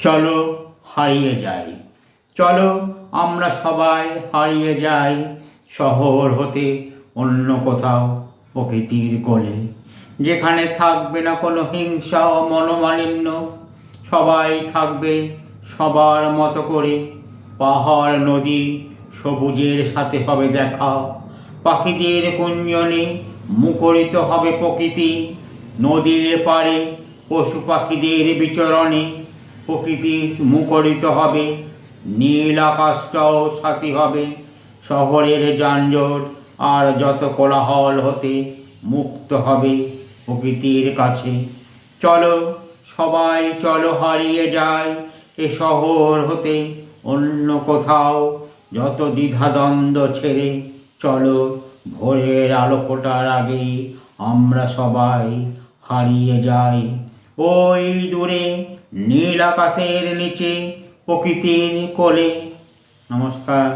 চলো হারিয়ে যাই, চলো আমরা সবাই হারিয়ে যাই শহর হতে অন্য কোথাও প্রকৃতির কোলে, যেখানে থাকবে না কোনো হিংসা ও মনোমালিন্য। সবাই থাকবে সবার মতো করে, পাহাড় নদী সবুজের সাথে হবে দেখা, পাখিদের কুঞ্জনে মুখরিত হবে প্রকৃতি, নদীর পাড়ে পশু পাখিদের বিচরণে প্রকৃতি মুখরিত হবে, নীল আকাশটাও সাথী হবে শহরের যানজট আর যত কোলাহল হতে মুক্ত হবে প্রকৃতির কাছে। চলো সবাই চলো হারিয়ে যায় এ শহর হতে অন্য কোথাও, যত দ্বিধাদ্বন্দ্ব ছেড়ে চলো ভোরের আলো ফোটার আগেই আমরা সবাই হারিয়ে যাই ওই দূরে নীল আকাশের নিচে প্রকৃতির কোলে। নমস্কার।